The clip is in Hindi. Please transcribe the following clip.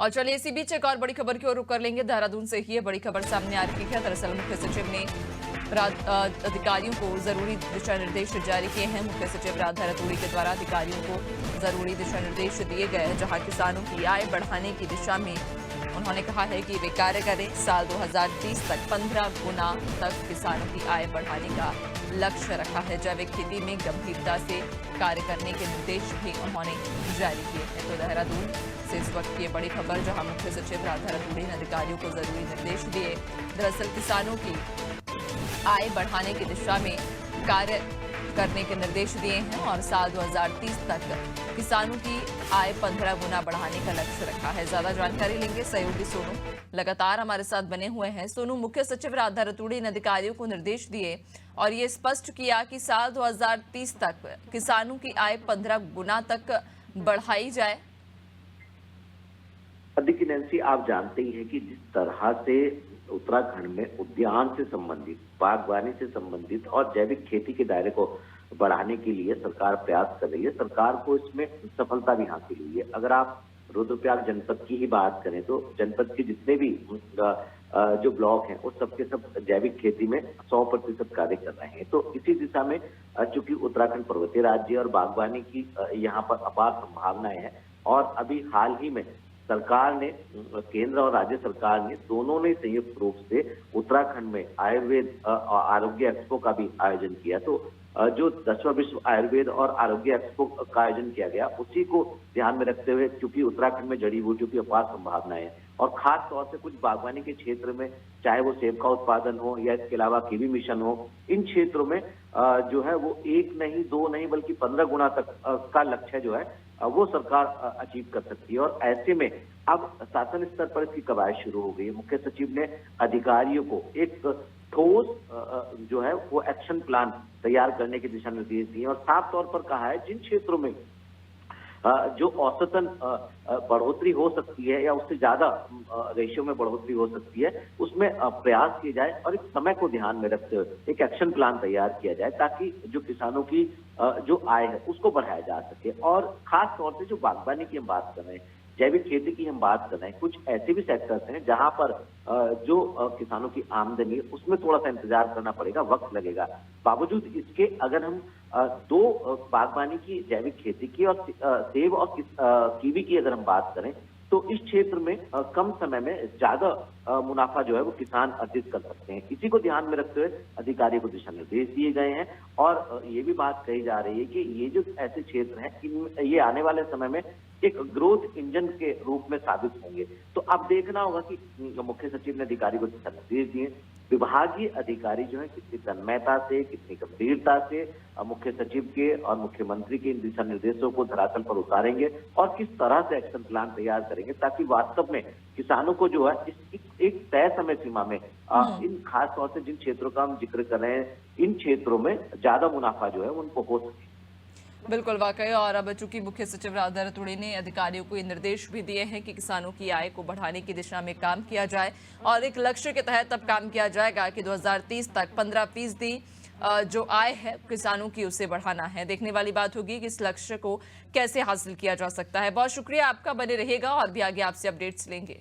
और चलिए इसी बीच एक और बड़ी खबर की ओर रुख कर लेंगे। देहरादून से ही ये बड़ी खबर सामने आ रही है। दरअसल मुख्य सचिव ने अधिकारियों को जरूरी दिशा निर्देश जारी किए हैं। मुख्य सचिव राधा रतूड़ी के द्वारा अधिकारियों को जरूरी दिशा निर्देश दिए गए हैं, जहां किसानों की आय बढ़ाने की दिशा में उन्होंने कहा है कि वे कार्य करें। साल 2030 तक 15 गुना तक किसानों की आय बढ़ाने का लक्ष्य रखा है। जैविक खेती में गंभीरता से कार्य करने के निर्देश भी उन्होंने जारी किए हैं। तो देहरादून से इस वक्त ये बड़ी खबर, जहां मुख्य सचिव राधा रतूड़ी ने अधिकारियों को जरूरी निर्देश दिए। दरअसल किसानों की आय बढ़ाने की दिशा में कार्य करने के निर्देश दिए हैं और साल 2030 तक किसानों की आय 15 गुना बढ़ाने का लक्ष्य रखा है। ज्यादा जानकारी लेंगे सहयोगी सोनू लगातार हमारे साथ बने हुए हैं। सोनू, मुख्य सचिव राधा रतूड़ी ने अधिकारियों को निर्देश दिए और ये स्पष्ट किया कि साल 2030 तक किसानों की आय 15 गुना तक बढ़ाई जाए। देखिए नैन्सी, आप जानते ही हैं कि जिस तरह से उत्तराखंड में उद्यान से संबंधित, बागवानी से संबंधित और जैविक खेती के दायरे को बढ़ाने के लिए सरकार प्रयास कर रही है। सरकार को इसमें सफलता भी हासिल हुई है। अगर आप रुद्रप्रयाग जनपद की ही बात करें तो जनपद के जितने भी जो ब्लॉक हैं, उस सबके सब जैविक खेती में 100% कार्य कर रहे हैं। तो इसी दिशा में चूंकि उत्तराखंड पर्वतीय राज्य और बागवानी की यहाँ पर अपार संभावनाएं हैं और अभी हाल ही में सरकार ने, केंद्र और राज्य सरकार ने दोनों ने संयुक्त रूप से उत्तराखंड में आयुर्वेद आरोग्य एक्सपो का भी आयोजन किया। तो जो 10वां विश्व आयुर्वेद और आरोग्य एक्सपो का आयोजन किया गया, उसी को ध्यान में रखते हुए, क्योंकि उत्तराखंड में जड़ी बूटियों की अपार संभावनाएं हैं और खास तौर से कुछ बागवानी के क्षेत्र में, चाहे वो सेब का उत्पादन हो या इसके अलावा कीवी मिशन हो, इन क्षेत्रों में जो है वो 1 नहीं 2 नहीं बल्कि 15 गुना तक का लक्ष्य जो है वो सरकार अचीव कर सकती है। और ऐसे में अब शासन स्तर पर इसकी कवायद शुरू हो गई है। मुख्य सचिव ने अधिकारियों को एक ठोस जो है वो एक्शन प्लान तैयार करने के दिशा निर्देश दिए और साफ तौर पर कहा है जिन क्षेत्रों में जो औसतन बढ़ोतरी हो सकती है या उससे ज्यादा रेशियो में बढ़ोतरी हो सकती है, उसमें प्रयास किए जाए और एक समय को ध्यान में रखते हुए एक एक्शन प्लान तैयार किया जाए, ताकि जो किसानों की जो आय है उसको बढ़ाया जा सके। और खास तौर से जो बागवानी की हम बात कर रहे हैं, जैविक खेती की हम बात कर रहे हैं, कुछ ऐसे भी सेक्टर्स हैं जहां पर जो किसानों की आमदनी है उसमें थोड़ा सा इंतजार करना पड़ेगा, वक्त लगेगा। बावजूद इसके अगर हम दो बागवानी की, जैविक खेती की और सेब और कीवी की अगर हम बात करें, तो इस क्षेत्र में कम समय में ज्यादा मुनाफा जो है वो किसान अर्जित कर सकते हैं। इसी को ध्यान में रखते हुए अधिकारियों को दिशा निर्देश दिए गए हैं और ये भी बात कही जा रही है कि ये जो ऐसे क्षेत्र हैं, ये आने वाले समय में एक ग्रोथ इंजन के रूप में साबित होंगे। तो अब देखना होगा कि मुख्य सचिव ने अधिकारी को दिशा निर्देश दिए, विभागीय अधिकारी जो है कितनी तन्मयता से, कितनी गंभीरता से मुख्य सचिव के और मुख्यमंत्री के इन दिशा निर्देशों को धरातल पर उतारेंगे और किस तरह से एक्शन प्लान तैयार करेंगे, ताकि वास्तव में किसानों को जो है एक तय समय सीमा में इन खास तौर से जिन क्षेत्रों का हम जिक्र कर रहे हैं, इन क्षेत्रों में ज्यादा मुनाफा जो है उनको हो सके। बिल्कुल वाकई। और अब चूंकि मुख्य सचिव राधा रतूड़ी ने अधिकारियों को ये निर्देश भी दिए हैं कि किसानों की आय को बढ़ाने की दिशा में काम किया जाए और एक लक्ष्य के तहत अब काम किया जाएगा कि 2030 तक 15% जो आय है किसानों की उसे बढ़ाना है। देखने वाली बात होगी कि इस लक्ष्य को कैसे हासिल किया जा सकता है। बहुत शुक्रिया आपका, बने रहेगा और भी आगे आपसे अपडेट्स लेंगे।